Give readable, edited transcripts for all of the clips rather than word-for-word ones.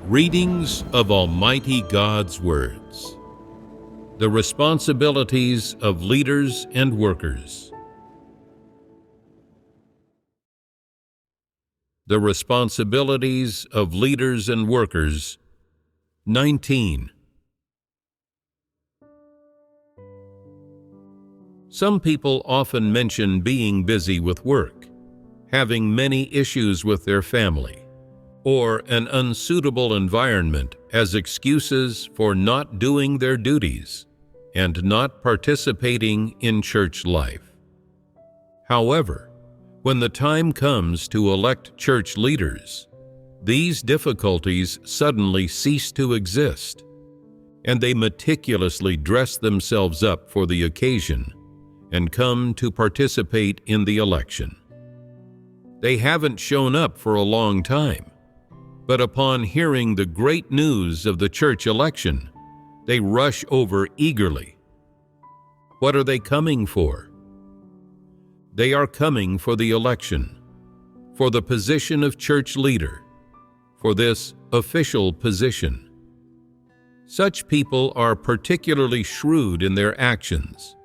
Readings of Almighty God's Words. The responsibilities of leaders and workers. The responsibilities of leaders and workers. 19. Some people often mention being busy with work, having many issues with their family, or an unsuitable environment as excuses for not doing their duties and not participating in church life. However, when the time comes to elect church leaders, these difficulties suddenly cease to exist, and they meticulously dress themselves up for the occasion and come to participate in the election. They haven't shown up for a long time, but upon hearing the great news of the church election, they rush over eagerly. What are they coming for? They are coming for the election, for the position of church leader, for this official position. Such people are particularly shrewd in their actions.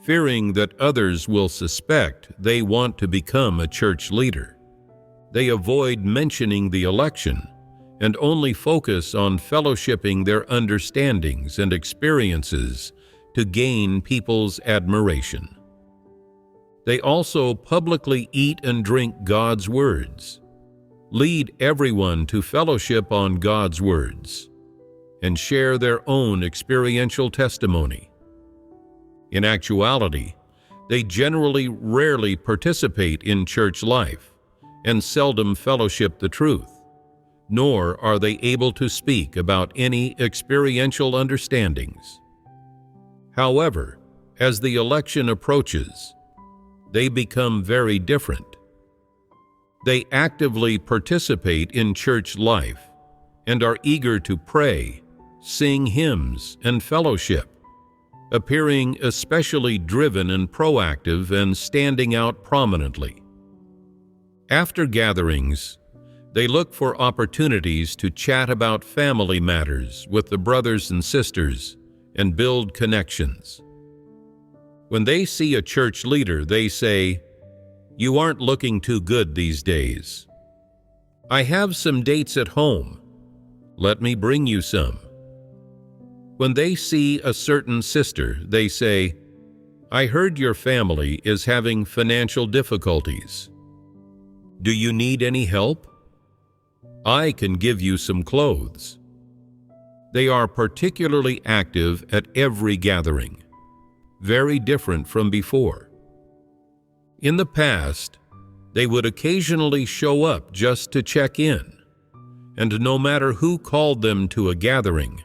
Fearing that others will suspect they want to become a church leader, they avoid mentioning the election and only focus on fellowshipping their understandings and experiences to gain people's admiration. They also publicly eat and drink God's words, lead everyone to fellowship on God's words, and share their own experiential testimony. In actuality, they generally rarely participate in church life and seldom fellowship the truth, nor are they able to speak about any experiential understandings. However, as the election approaches, they become very different. They actively participate in church life and are eager to pray, sing hymns, and fellowship, appearing especially driven and proactive and standing out prominently. After gatherings, they look for opportunities to chat about family matters with the brothers and sisters and build connections. When they see a church leader, they say, "You aren't looking too good these days. I have some dates at home. Let me bring you some." When they see a certain sister, they say, "I heard your family is having financial difficulties. Do you need any help? I can give you some clothes." They are particularly active at every gathering, very different from before. In the past, they would occasionally show up just to check in, and no matter who called them to a gathering,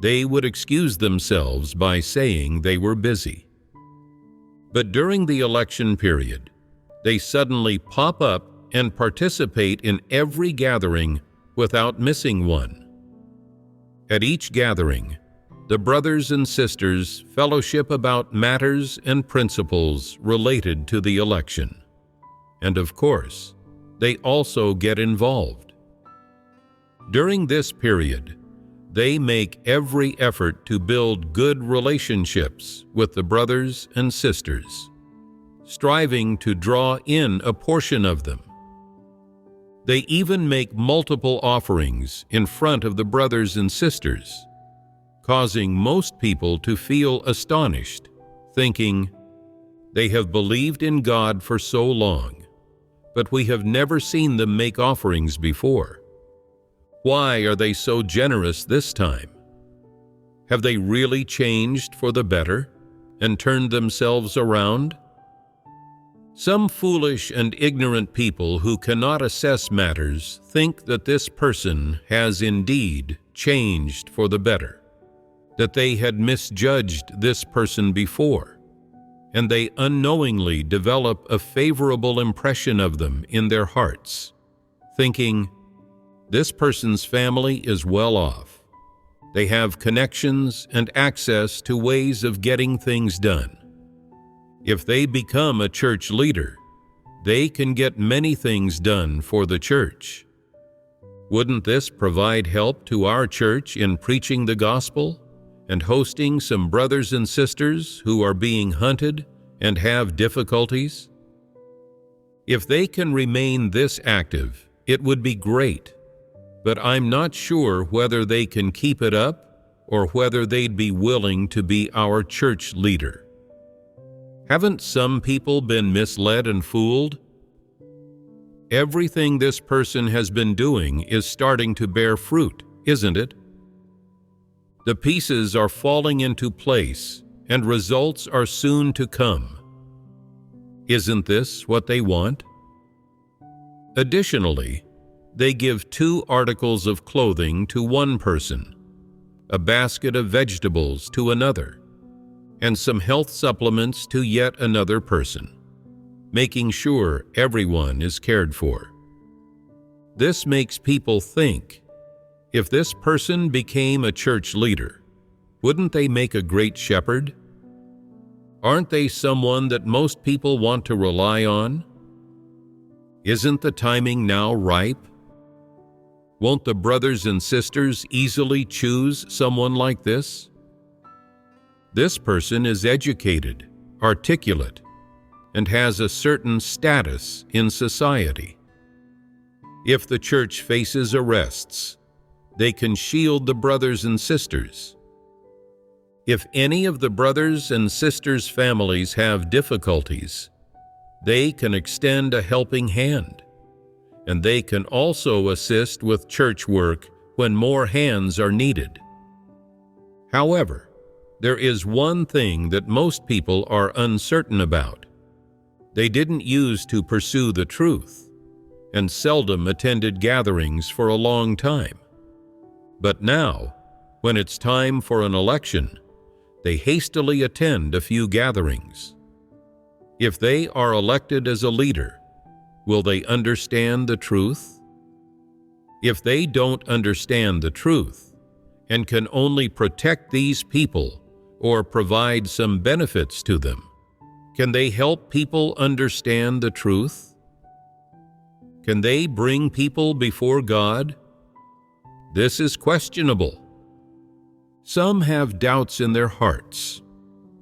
they would excuse themselves by saying they were busy. But during the election period, they suddenly pop up and participate in every gathering without missing one. At each gathering, the brothers and sisters fellowship about matters and principles related to the election. And of course, they also get involved. During this period, they make every effort to build good relationships with the brothers and sisters, striving to draw in a portion of them. They even make multiple offerings in front of the brothers and sisters, causing most people to feel astonished, thinking, "They have believed in God for so long, but we have never seen them make offerings before. Why are they so generous this time? Have they really changed for the better and turned themselves around?" Some foolish and ignorant people who cannot assess matters think that this person has indeed changed for the better, that they had misjudged this person before, and they unknowingly develop a favorable impression of them in their hearts, thinking, "This person's family is well off. They have connections and access to ways of getting things done. If they become a church leader, they can get many things done for the church." Wouldn't this provide help to our church in preaching the gospel and hosting some brothers and sisters who are being hunted and have difficulties? If they can remain this active, it would be great, but I'm not sure whether they can keep it up or whether they'd be willing to be our church leader. Haven't some people been misled and fooled? Everything this person has been doing is starting to bear fruit, isn't it? The pieces are falling into place, and results are soon to come. Isn't this what they want? Additionally, they give 2 articles of clothing to one person, a basket of vegetables to another, and some health supplements to yet another person, making sure everyone is cared for. This makes people think, if this person became a church leader, wouldn't they make a great shepherd? Aren't they someone that most people want to rely on? Isn't the timing now ripe? Won't the brothers and sisters easily choose someone like this? This person is educated, articulate, and has a certain status in society. If the church faces arrests, they can shield the brothers and sisters. If any of the brothers and sisters' families have difficulties, they can extend a helping hand, and they can also assist with church work when more hands are needed. However, there is one thing that most people are uncertain about. They didn't use to pursue the truth, and seldom attended gatherings for a long time. But now, when it's time for an election, they hastily attend a few gatherings. If they are elected as a leader, will they understand the truth? If they don't understand the truth and can only protect these people or provide some benefits to them, can they help people understand the truth? Can they bring people before God? This is questionable. Some have doubts in their hearts,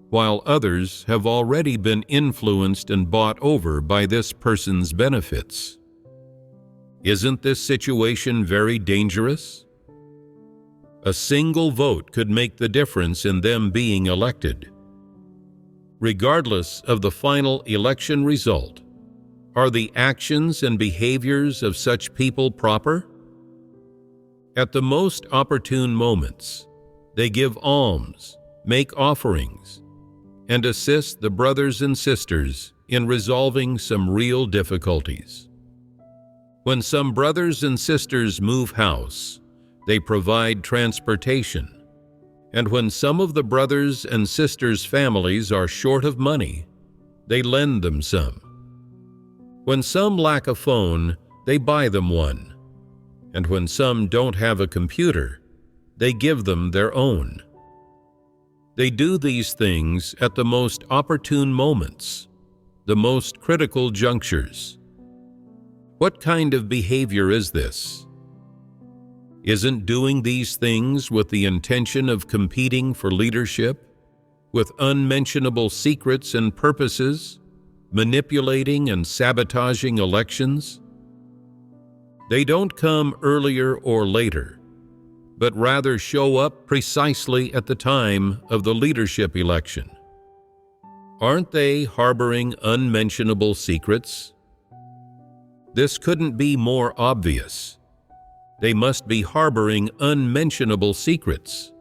while others have already been influenced and bought over by this person's benefits. Isn't this situation very dangerous? A single vote could make the difference in them being elected. Regardless of the final election result, are the actions and behaviors of such people proper? At the most opportune moments, they give alms, make offerings, and assist the brothers and sisters in resolving some real difficulties. When some brothers and sisters move house, they provide transportation, and when some of the brothers and sisters' families are short of money, they lend them some. When some lack a phone, they buy them one, and when some don't have a computer, they give them their own. They do these things at the most opportune moments, the most critical junctures. What kind of behavior is this? Isn't doing these things with the intention of competing for leadership, with unmentionable secrets and purposes, manipulating and sabotaging elections? They don't come earlier or later, but rather show up precisely at the time of the leadership election. Aren't they harboring unmentionable secrets? This couldn't be more obvious. They must be harboring unmentionable secrets.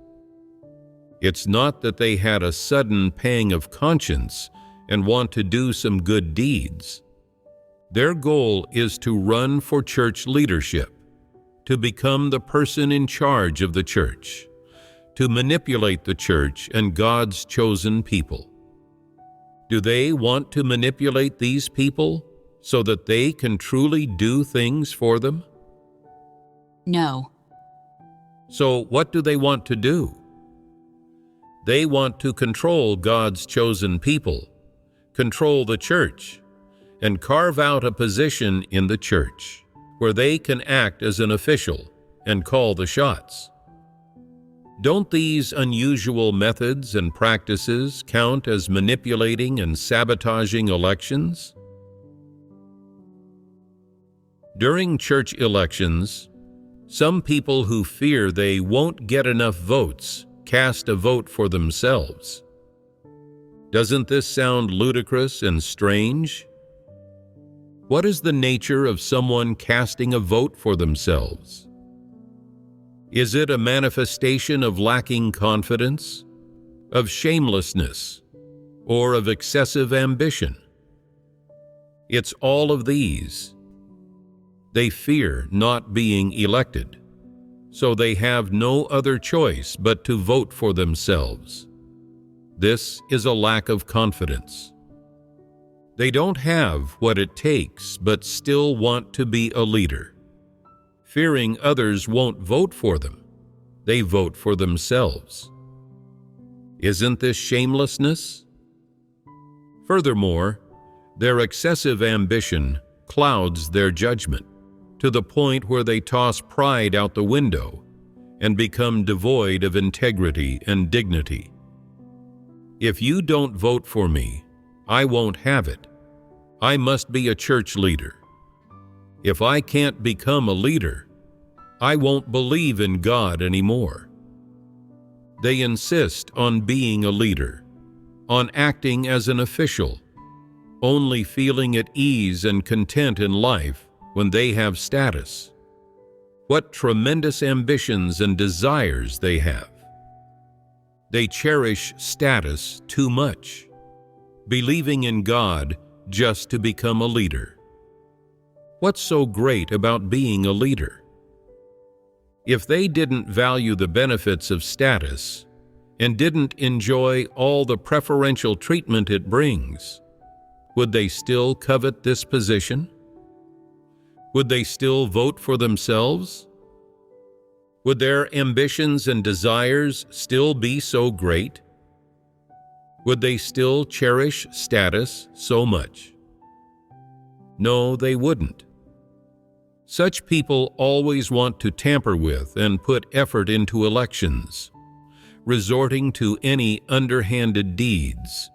It's not that they had a sudden pang of conscience and want to do some good deeds. Their goal is to run for church leadership, to become the person in charge of the church, to manipulate the church and God's chosen people. Do they want to manipulate these people so that they can truly do things for them? No. So what do they want to do? They want to control God's chosen people, control the church, and carve out a position in the church. where they can act as an official and call the shots. Don't these unusual methods and practices count as manipulating and sabotaging elections? During church elections, some people who fear they won't get enough votes cast a vote for themselves. Doesn't this sound ludicrous and strange? What is the nature of someone casting a vote for themselves? Is it a manifestation of lacking confidence, of shamelessness, or of excessive ambition? It's all of these. They fear not being elected, so they have no other choice but to vote for themselves. This is a lack of confidence. They don't have what it takes but still want to be a leader. Fearing others won't vote for them, they vote for themselves. Isn't this shamelessness? Furthermore, their excessive ambition clouds their judgment to the point where they toss pride out the window and become devoid of integrity and dignity. If you don't vote for me, I won't have it. I must be a church leader. If I can't become a leader, I won't believe in God anymore. They insist on being a leader, on acting as an official, only feeling at ease and content in life when they have status. What tremendous ambitions and desires they have. They cherish status too much, believing in God just to become a leader. What's so great about being a leader? If they didn't value the benefits of status and didn't enjoy all the preferential treatment it brings, would they still covet this position? Would they still vote for themselves? Would their ambitions and desires still be so great? Would they still cherish status so much? No, they wouldn't. Such people always want to tamper with and put effort into elections, resorting to any underhanded deeds.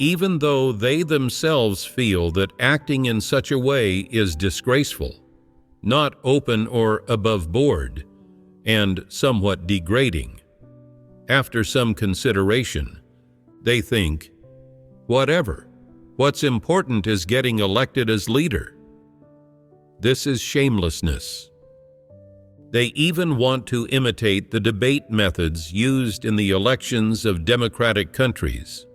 Even though they themselves feel that acting in such a way is disgraceful, not open or above board, and somewhat degrading. After some consideration, they think, whatever, what's important is getting elected as leader. This is shamelessness. They even want to imitate the debate methods used in the elections of democratic countries,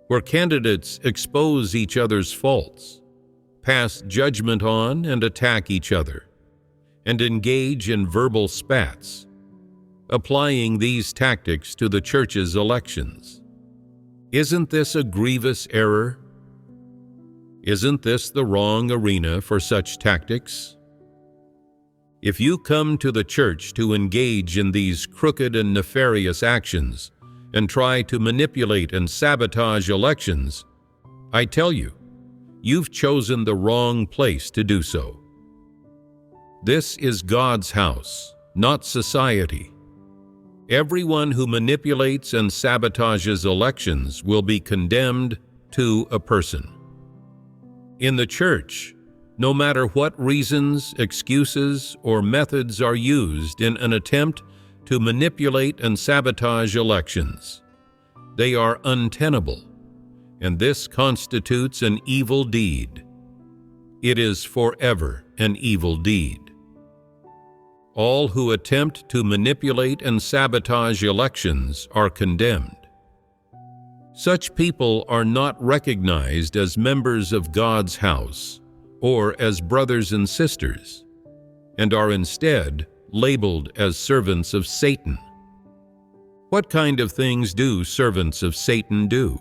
where candidates expose each other's faults, pass judgment on and attack each other, and engage in verbal spats, applying these tactics to the church's elections. Isn't this a grievous error? Isn't this the wrong arena for such tactics? If you come to the church to engage in these crooked and nefarious actions and try to manipulate and sabotage elections, I tell you, you've chosen the wrong place to do so. This is God's house, not society. Everyone who manipulates and sabotages elections will be condemned to a person. In the church, no matter what reasons, excuses, or methods are used in an attempt to manipulate and sabotage elections, they are untenable, and this constitutes an evil deed. It is forever an evil deed. All who attempt to manipulate and sabotage elections are condemned. Such people are not recognized as members of God's house or as brothers and sisters, and are instead labeled as servants of Satan. What kind of things do servants of Satan do?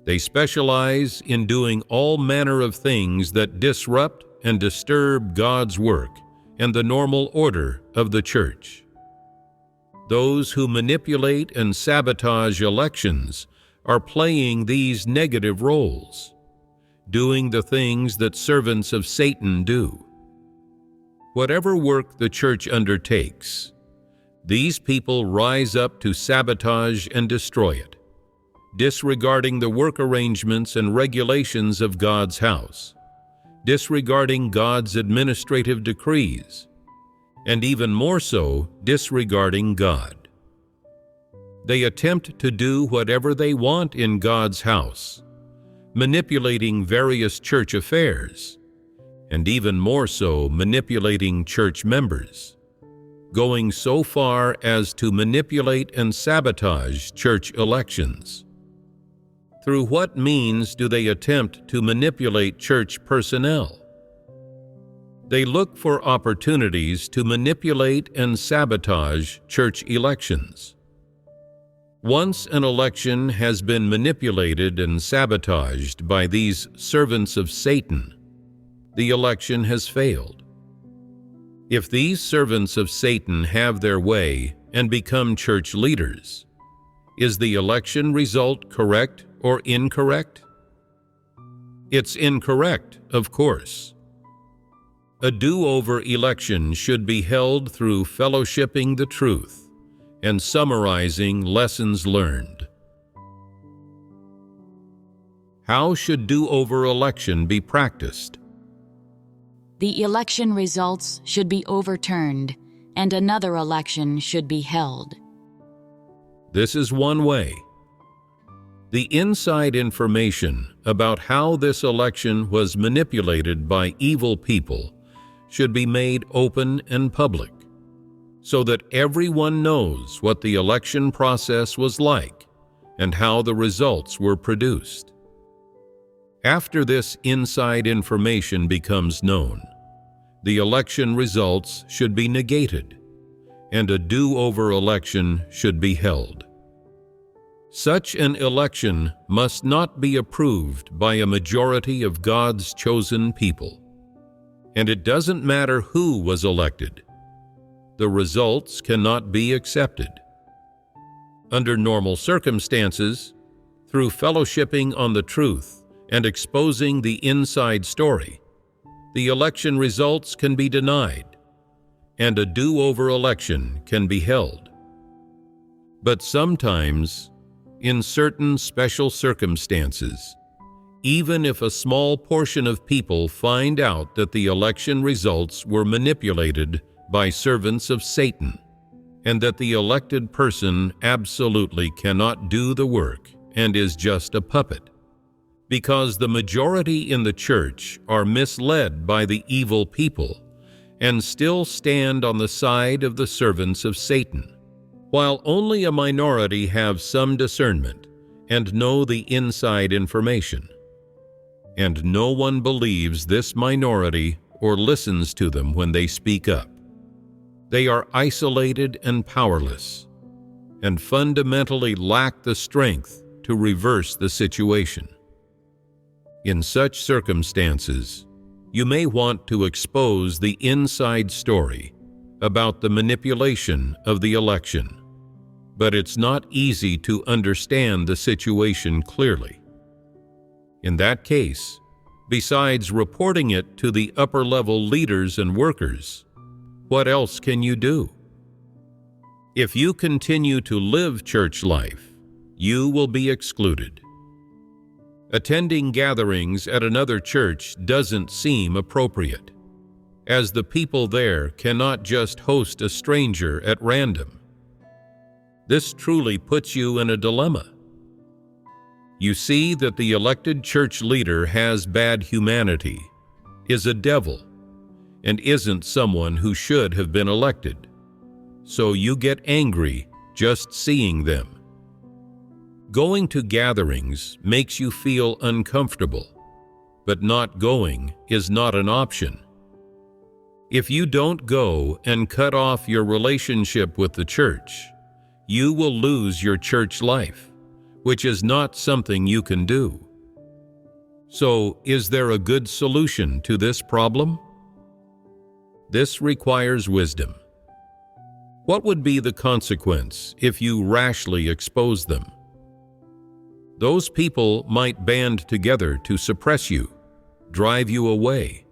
They specialize in doing all manner of things that disrupt and disturb God's work and the normal order of the church. Those who manipulate and sabotage elections are playing these negative roles, doing the things that servants of Satan do. Whatever work the church undertakes, these people rise up to sabotage and destroy it, disregarding the work arrangements and regulations of God's house, disregarding God's administrative decrees, and even more so, disregarding God. They attempt to do whatever they want in God's house, manipulating various church affairs, and even more so, manipulating church members, going so far as to manipulate and sabotage church elections. Through what means do they attempt to manipulate church personnel? They look for opportunities to manipulate and sabotage church elections. Once an election has been manipulated and sabotaged by these servants of Satan, the election has failed. If these servants of Satan have their way and become church leaders, is the election result correct or incorrect? It's incorrect, of course. A do-over election should be held through fellowshipping the truth and summarizing lessons learned. How should do-over election be practiced? The election results should be overturned, and another election should be held. This is one way. The inside information about how this election was manipulated by evil people should be made open and public, so that everyone knows what the election process was like and how the results were produced. After this inside information becomes known, the election results should be negated, and a do-over election should be held. Such an election must not be approved by a majority of God's chosen people. And it doesn't matter who was elected. The results cannot be accepted. Under normal circumstances, through fellowshipping on the truth and exposing the inside story, the election results can be denied, and a do-over election can be held. But sometimes, in certain special circumstances, even if a small portion of people find out that the election results were manipulated by servants of Satan, and that the elected person absolutely cannot do the work and is just a puppet, because the majority in the church are misled by the evil people and still stand on the side of the servants of Satan, while only a minority have some discernment and know the inside information. And no one believes this minority or listens to them when they speak up. They are isolated and powerless, and fundamentally lack the strength to reverse the situation. In such circumstances, you may want to expose the inside story about the manipulation of the election, but it's not easy to understand the situation clearly. In that case, besides reporting it to the upper-level leaders and workers, what else can you do? If you continue to live church life, you will be excluded. Attending gatherings at another church doesn't seem appropriate, as the people there cannot just host a stranger at random. This truly puts you in a dilemma. You see that the elected church leader has bad humanity, is a devil, and isn't someone who should have been elected. So you get angry just seeing them. Going to gatherings makes you feel uncomfortable, but not going is not an option. If you don't go and cut off your relationship with the church, you will lose your church life, which is not something you can do. So, is there a good solution to this problem? This requires wisdom. What would be the consequence if you rashly expose them? Those people might band together to suppress you drive you away,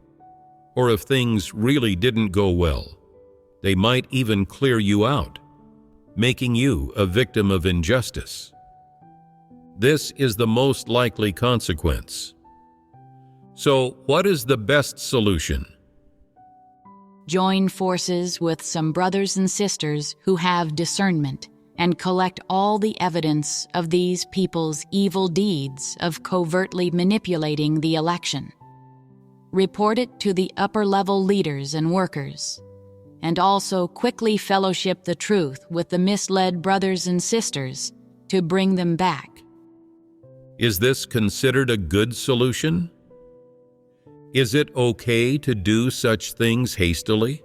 or if things really didn't go well, they might even clear you out, making you a victim of injustice. This is the most likely consequence. So, what is the best solution? Join forces with some brothers and sisters who have discernment and collect all the evidence of these people's evil deeds of covertly manipulating the election. Report it to the upper-level leaders and workers, and also quickly fellowship the truth with the misled brothers and sisters to bring them back. Is this considered a good solution? Is it okay to do such things hastily?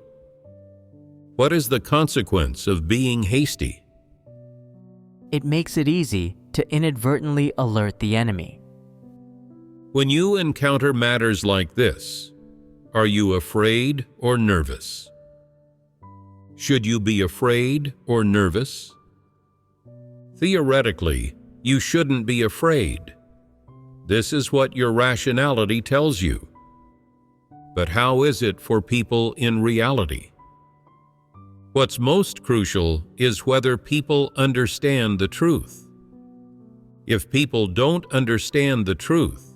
What is the consequence of being hasty? It makes it easy to inadvertently alert the enemy. When you encounter matters like this, are you afraid or nervous? Should you be afraid or nervous? Theoretically, you shouldn't be afraid. This is what your rationality tells you. But how is it for people in reality? What's most crucial is whether people understand the truth. If people don't understand the truth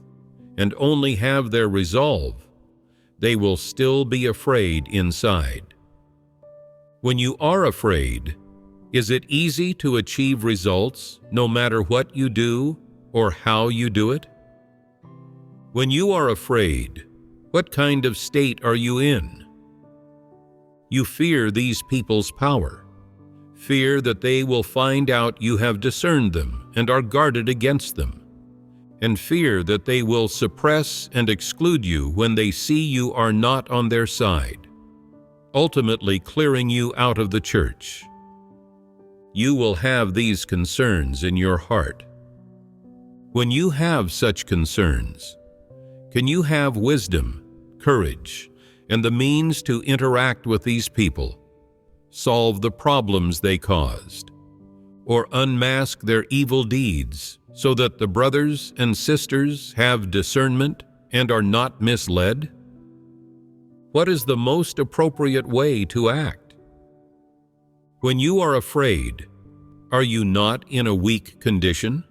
and only have their resolve, they will still be afraid inside. When you are afraid, is it easy to achieve results no matter what you do or how you do it? When you are afraid, what kind of state are you in? You fear these people's power, fear that they will find out you have discerned them and are guarded against them, and fear that they will suppress and exclude you when they see you are not on their side, ultimately clearing you out of the church. You will have these concerns in your heart. When you have such concerns, can you have wisdom, courage, and the means to interact with these people, solve the problems they caused, or unmask their evil deeds so that the brothers and sisters have discernment and are not misled? What is the most appropriate way to act? When you are afraid, are you not in a weak condition?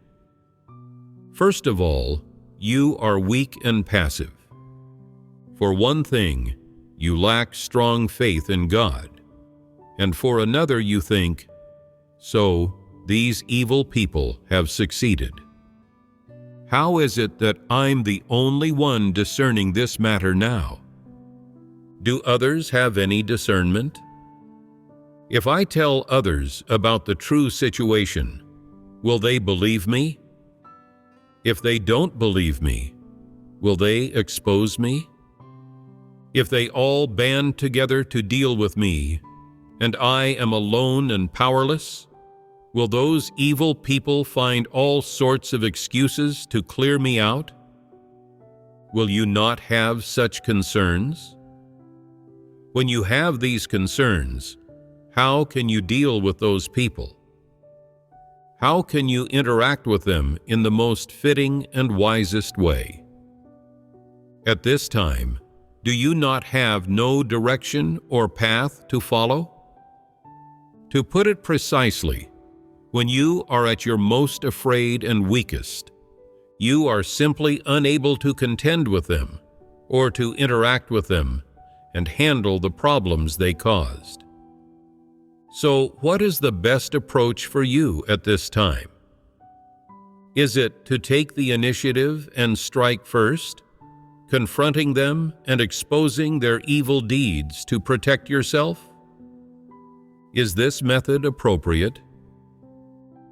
First of all, you are weak and passive. For one thing, you lack strong faith in God, and for another you think, so these evil people have succeeded. How is it that I'm the only one discerning this matter now? Do others have any discernment? If I tell others about the true situation, will they believe me? If they don't believe me, will they expose me? If they all band together to deal with me, and I am alone and powerless, will those evil people find all sorts of excuses to clear me out? Will you not have such concerns? When you have these concerns, how can you deal with those people? How can you interact with them in the most fitting and wisest way? At this time, do you not have no direction or path to follow? To put it precisely, when you are at your most afraid and weakest, you are simply unable to contend with them or to interact with them and handle the problems they caused. So, what is the best approach for you at this time? Is it to take the initiative and strike first, confronting them and exposing their evil deeds to protect yourself? Is this method appropriate?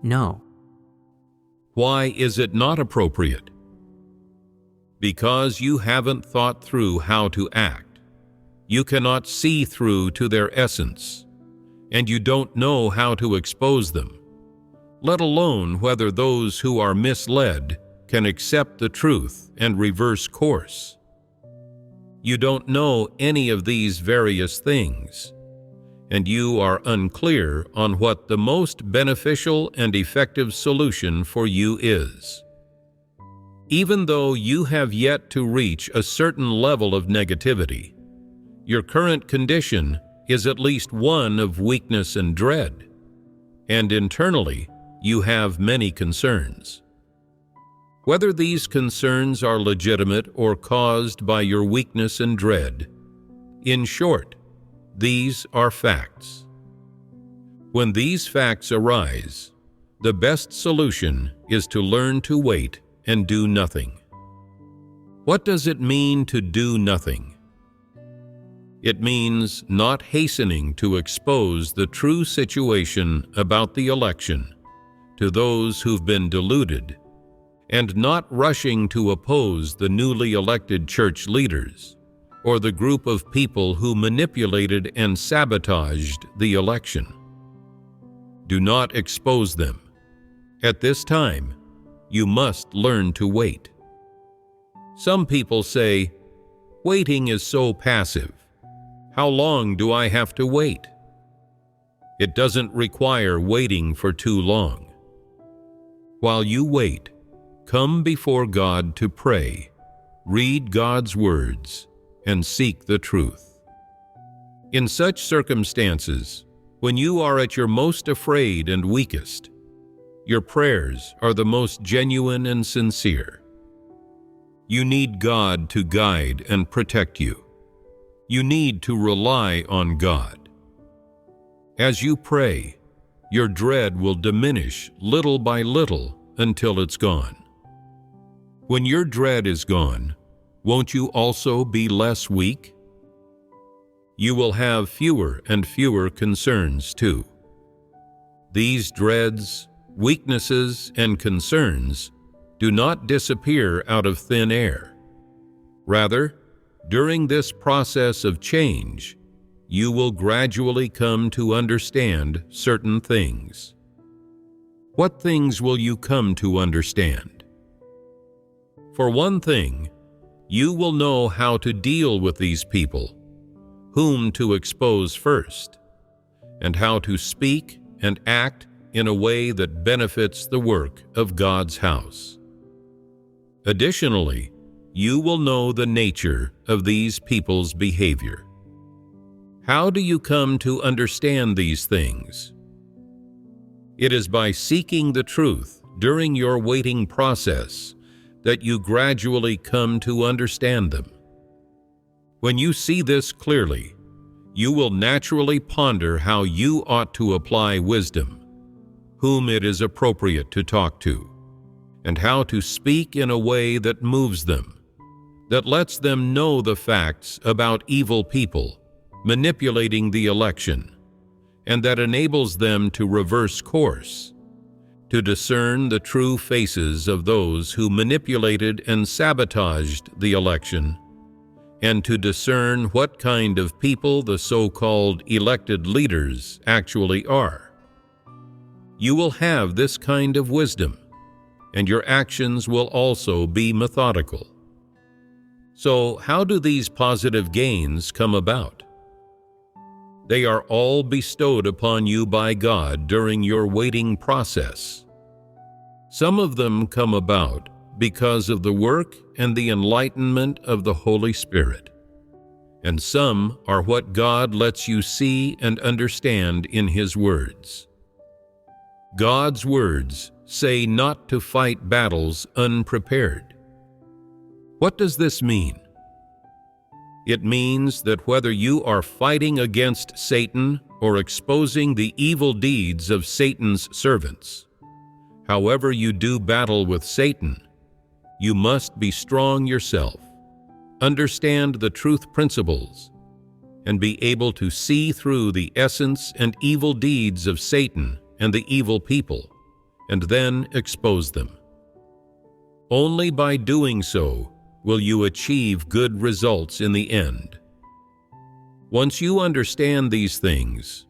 No. Why is it not appropriate? Because you haven't thought through how to act. You cannot see through to their essence, and you don't know how to expose them, let alone whether those who are misled can accept the truth and reverse course. You don't know any of these various things, and you are unclear on what the most beneficial and effective solution for you is. Even though you have yet to reach a certain level of negativity, your current condition is at least one of weakness and dread, and internally you have many concerns. Whether these concerns are legitimate or caused by your weakness and dread, in short, these are facts. When these facts arise, the best solution is to learn to wait and do nothing. What does it mean to do nothing? It means not hastening to expose the true situation about the election to those who've been deluded, and not rushing to oppose the newly elected church leaders or the group of people who manipulated and sabotaged the election. Do not expose them. At this time, you must learn to wait. Some people say, "Waiting is so passive. How long do I have to wait?" It doesn't require waiting for too long. While you wait, come before God to pray, read God's words, and seek the truth. In such circumstances, when you are at your most afraid and weakest, your prayers are the most genuine and sincere. You need God to guide and protect you. You need to rely on God. As you pray, your dread will diminish little by little until it's gone. When your dread is gone, won't you also be less weak? You will have fewer and fewer concerns too. These dreads, weaknesses, and concerns do not disappear out of thin air. Rather, during this process of change, you will gradually come to understand certain things. What things will you come to understand? For one thing, you will know how to deal with these people, whom to expose first, and how to speak and act in a way that benefits the work of God's house. Additionally, you will know the nature of these people's behavior. How do you come to understand these things? It is by seeking the truth during your waiting process that you gradually come to understand them. When you see this clearly, you will naturally ponder how you ought to apply wisdom, whom it is appropriate to talk to, and how to speak in a way that moves them, that lets them know the facts about evil people manipulating the election, and that enables them to reverse course, to discern the true faces of those who manipulated and sabotaged the election, and to discern what kind of people the so-called elected leaders actually are. You will have this kind of wisdom, and your actions will also be methodical. So, how do these positive gains come about? They are all bestowed upon you by God during your waiting process. Some of them come about because of the work and the enlightenment of the Holy Spirit, and some are what God lets you see and understand in His words. God's words say not to fight battles unprepared. What does this mean? It means that whether you are fighting against Satan or exposing the evil deeds of Satan's servants, however you do battle with Satan, you must be strong yourself, understand the truth principles, and be able to see through the essence and evil deeds of Satan and the evil people, and then expose them. Only by doing so will you achieve good results in the end. Once you understand these things,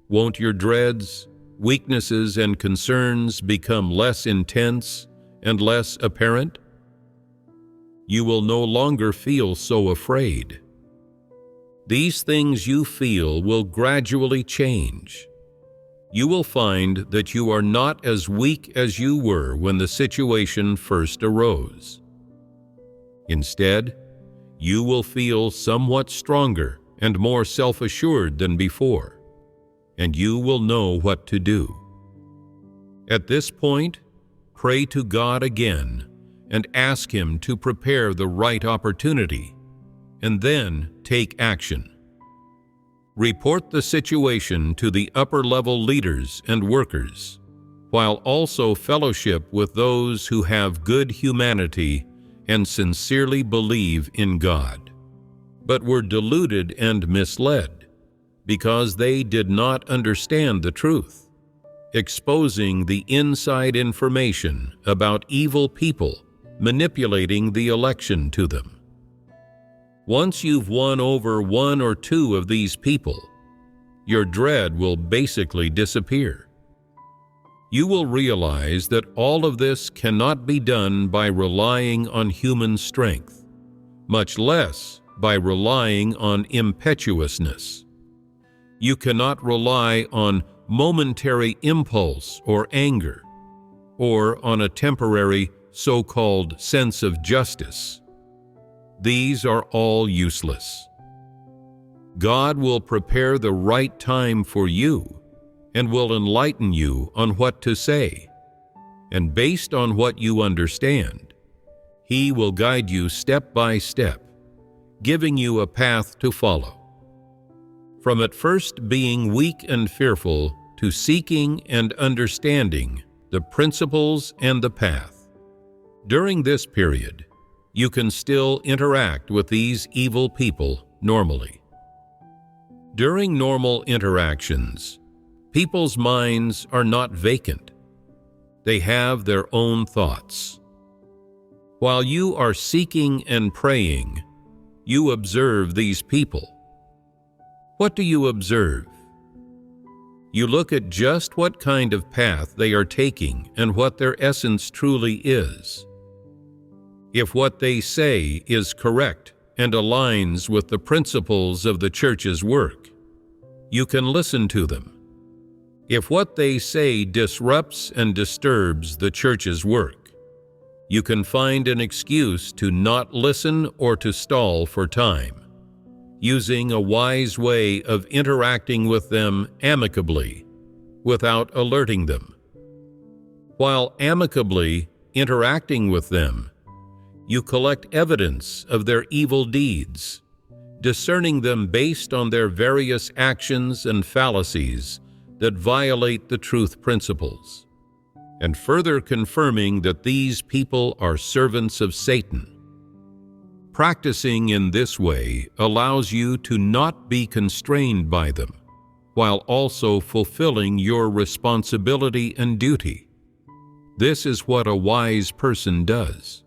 won't your dreads, weaknesses, and concerns become less intense and less apparent? You will no longer feel so afraid. These things you feel will gradually change. You will find that you are not as weak as you were when the situation first arose. Instead, you will feel somewhat stronger and more self-assured than before, and you will know what to do. At this point, pray to God again and ask Him to prepare the right opportunity, and then take action. Report the situation to the upper-level leaders and workers, while also fellowship with those who have good humanity and sincerely believe in God, but were deluded and misled because they did not understand the truth, exposing the inside information about evil people manipulating the election to them. Once you've won over one or two of these people, your dread will basically disappear. You will realize that all of this cannot be done by relying on human strength, much less by relying on impetuousness. You cannot rely on momentary impulse or anger, or on a temporary so-called sense of justice. These are all useless. God will prepare the right time for you and will enlighten you on what to say, and based on what you understand, He will guide you step by step, giving you a path to follow. From at first being weak and fearful to seeking and understanding the principles and the path. During this period, you can still interact with these evil people normally. During normal interactions, people's minds are not vacant. They have their own thoughts. While you are seeking and praying, you observe these people. What do you observe? You look at just what kind of path they are taking and what their essence truly is. If what they say is correct and aligns with the principles of the church's work, you can listen to them. If what they say disrupts and disturbs the church's work, you can find an excuse to not listen or to stall for time, using a wise way of interacting with them amicably, without alerting them. While amicably interacting with them, you collect evidence of their evil deeds, discerning them based on their various actions and fallacies that violate the truth principles, and further confirming that these people are servants of Satan. Practicing in this way allows you to not be constrained by them, while also fulfilling your responsibility and duty. This is what a wise person does.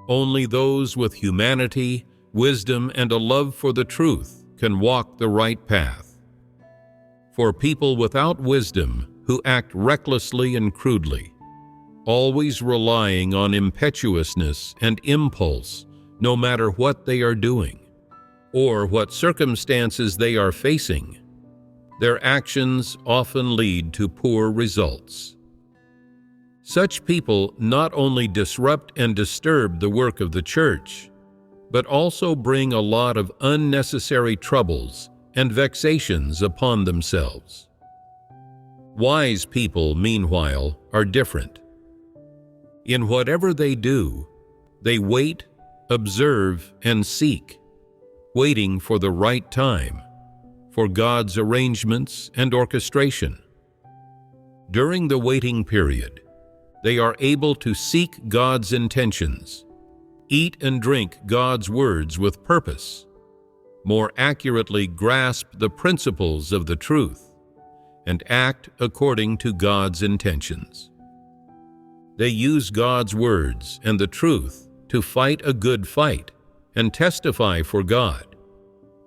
Only those with humanity, wisdom, and a love for the truth can walk the right path. For people without wisdom who act recklessly and crudely, always relying on impetuousness and impulse no matter what they are doing, or what circumstances they are facing, their actions often lead to poor results. Such people not only disrupt and disturb the work of the church, but also bring a lot of unnecessary troubles and vexations upon themselves. Wise people, meanwhile, are different. In whatever they do, they wait, observe, and seek, waiting for the right time, for God's arrangements and orchestration. During the waiting period, they are able to seek God's intentions, eat and drink God's words with purpose, more accurately grasp the principles of the truth, and act according to God's intentions. They use God's words and the truth to fight a good fight and testify for God,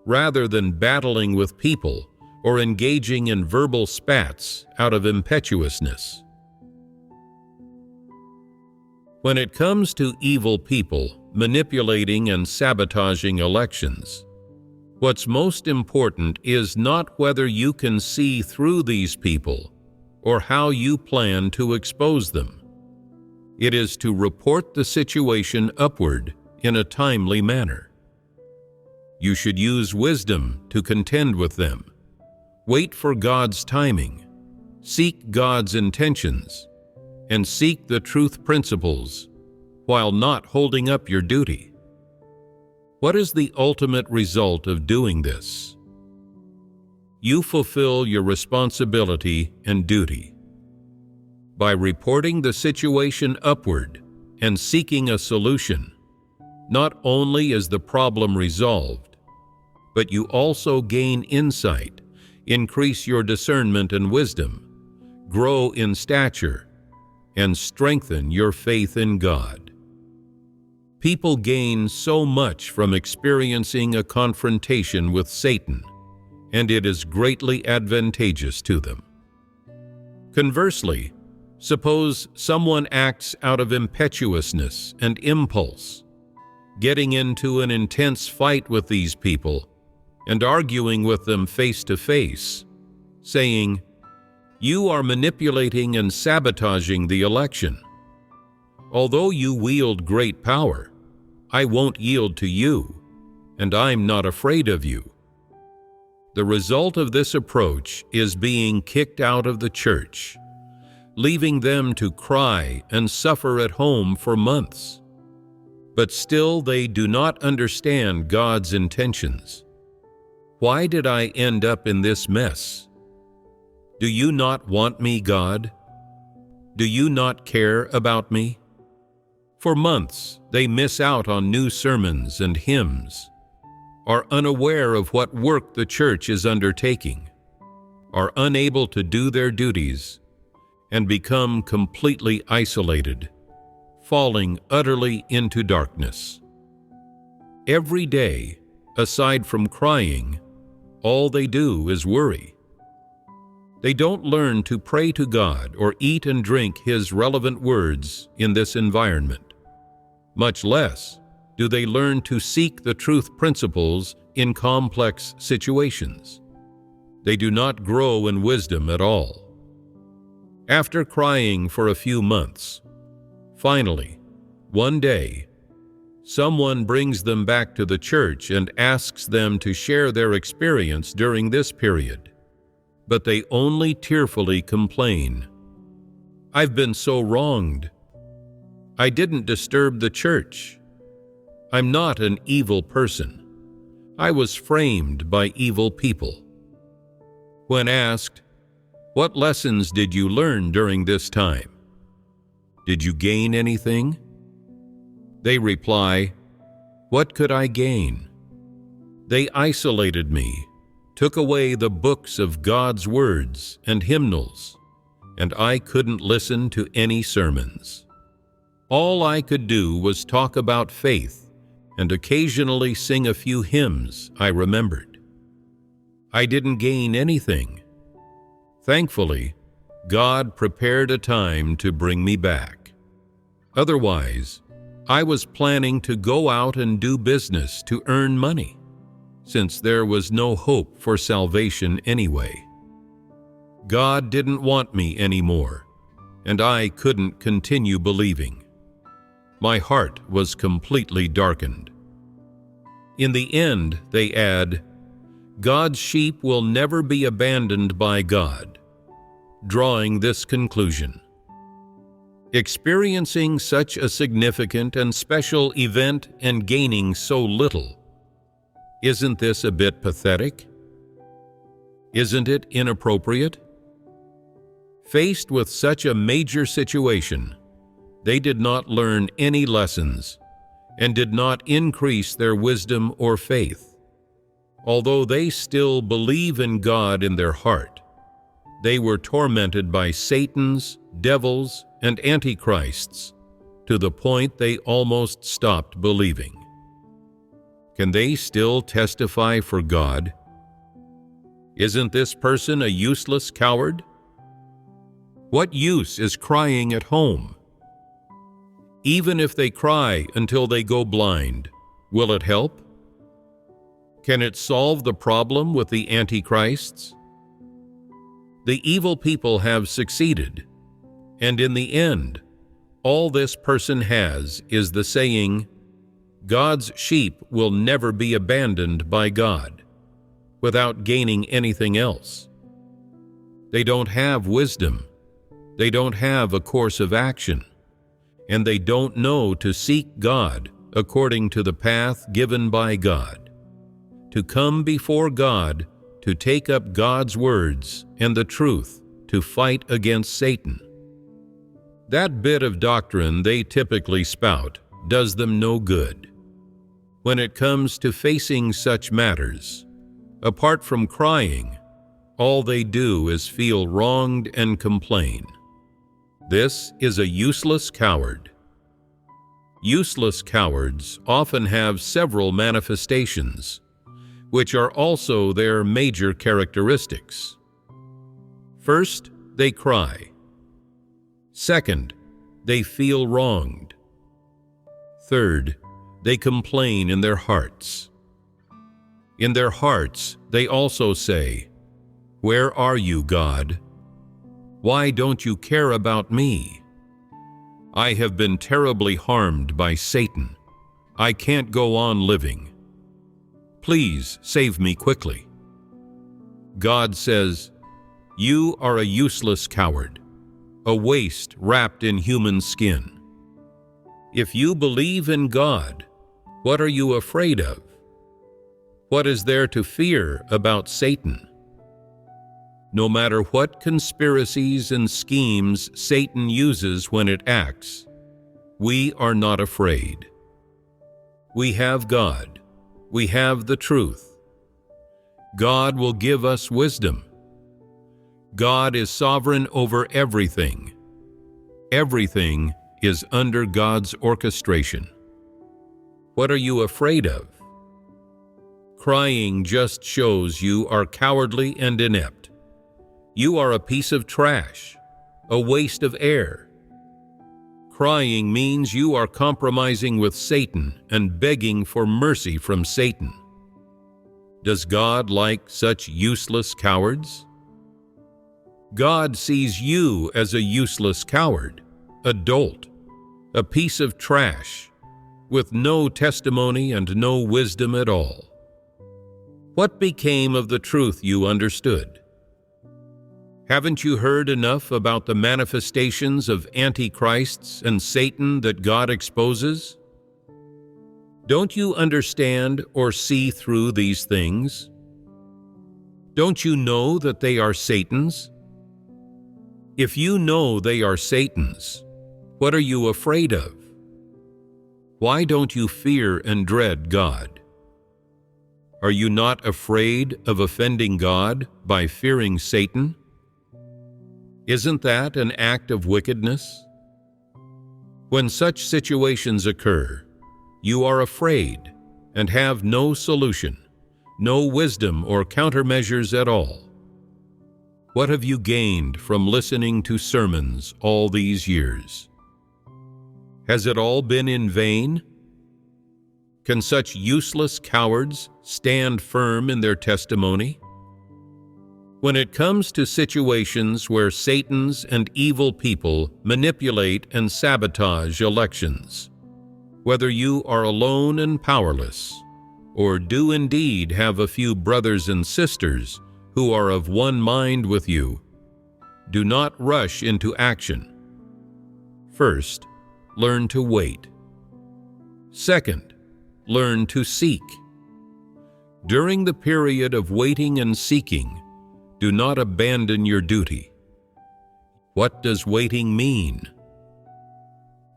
rather than battling with people or engaging in verbal spats out of impetuousness. When it comes to evil people manipulating and sabotaging elections, what's most important is not whether you can see through these people or how you plan to expose them. It is to report the situation upward in a timely manner. You should use wisdom to contend with them. Wait for God's timing. Seek God's intentions, and seek the truth principles while not holding up your duty. What is the ultimate result of doing this? You fulfill your responsibility and duty. By reporting the situation upward and seeking a solution, not only is the problem resolved, but you also gain insight, increase your discernment and wisdom, grow in stature, and strengthen your faith in God. People gain so much from experiencing a confrontation with Satan, and it is greatly advantageous to them. Conversely, suppose someone acts out of impetuousness and impulse, getting into an intense fight with these people and arguing with them face to face, saying, "You are manipulating and sabotaging the election. Although you wield great power, I won't yield to you, and I'm not afraid of you." The result of this approach is being kicked out of the church, leaving them to cry and suffer at home for months. But still they do not understand God's intentions. Why did I end up in this mess? Do you not want me, God? Do you not care about me? For months, they miss out on new sermons and hymns, are unaware of what work the church is undertaking, are unable to do their duties, and become completely isolated, falling utterly into darkness. Every day, aside from crying, all they do is worry. They don't learn to pray to God or eat and drink His relevant words in this environment. Much less do they learn to seek the truth principles in complex situations. They do not grow in wisdom at all. After crying for a few months, finally, one day, someone brings them back to the church and asks them to share their experience during this period. But they only tearfully complain, "I've been so wronged. I didn't disturb the church. I'm not an evil person. I was framed by evil people." When asked, "What lessons did you learn during this time? Did you gain anything?" they reply, "What could I gain? They isolated me, took away the books of God's words and hymnals, and I couldn't listen to any sermons. All I could do was talk about faith and occasionally sing a few hymns I remembered. I didn't gain anything. Thankfully, God prepared a time to bring me back. Otherwise, I was planning to go out and do business to earn money, since there was no hope for salvation anyway. God didn't want me anymore, and I couldn't continue believing. My heart was completely darkened." In the end, they add, "God's sheep will never be abandoned by God," drawing this conclusion: experiencing such a significant and special event and gaining so little, isn't this a bit pathetic? Isn't it inappropriate? Faced with such a major situation, they did not learn any lessons and did not increase their wisdom or faith. Although they still believe in God in their heart, they were tormented by Satan's, devils, and antichrists to the point they almost stopped believing. Can they still testify for God? Isn't this person a useless coward? What use is crying at home? Even if they cry until they go blind, will it help? Can it solve the problem with the antichrists? The evil people have succeeded, and in the end, all this person has is the saying, God's sheep will never be abandoned by God without gaining anything else. They don't have wisdom. They don't have a course of action, and they don't know to seek God according to the path given by God, to come before God, to take up God's words and the truth to fight against Satan. That bit of doctrine they typically spout does them no good. When it comes to facing such matters, apart from crying, all they do is feel wronged and complain. This is a useless coward. Useless cowards often have several manifestations, which are also their major characteristics. First, they cry. Second, they feel wronged. Third, they complain in their hearts. In their hearts, they also say, "Where are you, God? Why don't you care about me? I have been terribly harmed by Satan. I can't go on living. Please save me quickly." God says, "You are a useless coward, a waste wrapped in human skin. If you believe in God, what are you afraid of? What is there to fear about Satan? No matter what conspiracies and schemes Satan uses when it acts, we are not afraid. We have God. We have the truth. God will give us wisdom. God is sovereign over everything. Everything is under God's orchestration. What are you afraid of? Crying just shows you are cowardly and inept. You are a piece of trash, a waste of air. Crying means you are compromising with Satan and begging for mercy from Satan. Does God like such useless cowards? God sees you as a useless coward, a dolt, a piece of trash, with no testimony and no wisdom at all. What became of the truth you understood? Haven't you heard enough about the manifestations of antichrists and Satan that God exposes? Don't you understand or see through these things? Don't you know that they are Satan's? If you know they are Satan's, what are you afraid of? Why don't you fear and dread God? Are you not afraid of offending God by fearing Satan? Isn't that an act of wickedness? When such situations occur, you are afraid and have no solution, no wisdom or countermeasures at all. What have you gained from listening to sermons all these years? Has it all been in vain? Can such useless cowards stand firm in their testimony? When it comes to situations where Satan's and evil people manipulate and sabotage elections, whether you are alone and powerless, or do indeed have a few brothers and sisters who are of one mind with you, do not rush into action. First, learn to wait. Second, learn to seek. During the period of waiting and seeking, do not abandon your duty. What does waiting mean?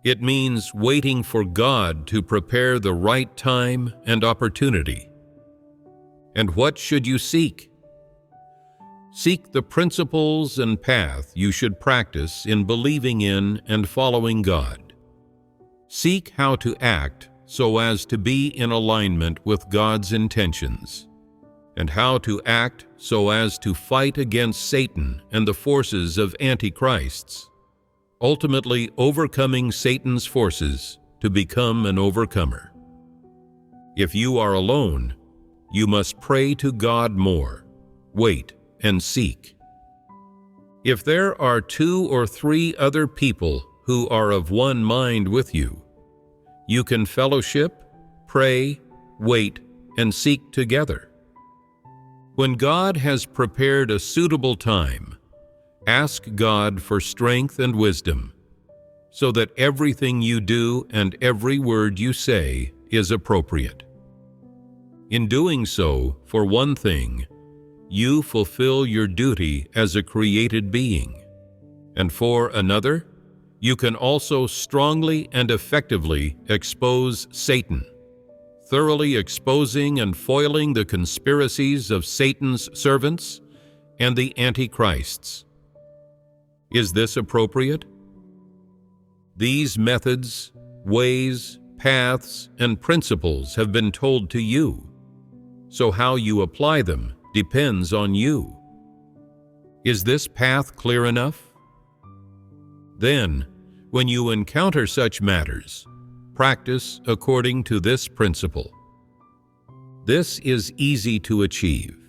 It means waiting for God to prepare the right time and opportunity. And what should you seek? Seek the principles and path you should practice in believing in and following God. Seek how to act so as to be in alignment with God's intentions, and how to act so as to fight against Satan and the forces of antichrists, ultimately overcoming Satan's forces to become an overcomer. If you are alone, you must pray to God more, wait, and seek. If there are 2 or 3 other people who are of one mind with you, you can fellowship, pray, wait, and seek together. When God has prepared a suitable time, ask God for strength and wisdom, so that everything you do and every word you say is appropriate. In doing so, for one thing, you fulfill your duty as a created being, and for another, you can also strongly and effectively expose Satan, thoroughly exposing and foiling the conspiracies of Satan's servants and the antichrists. Is this appropriate? These methods, ways, paths, and principles have been told to you, so how you apply them depends on you. Is this path clear enough? Then, when you encounter such matters, practice according to this principle. This is easy to achieve.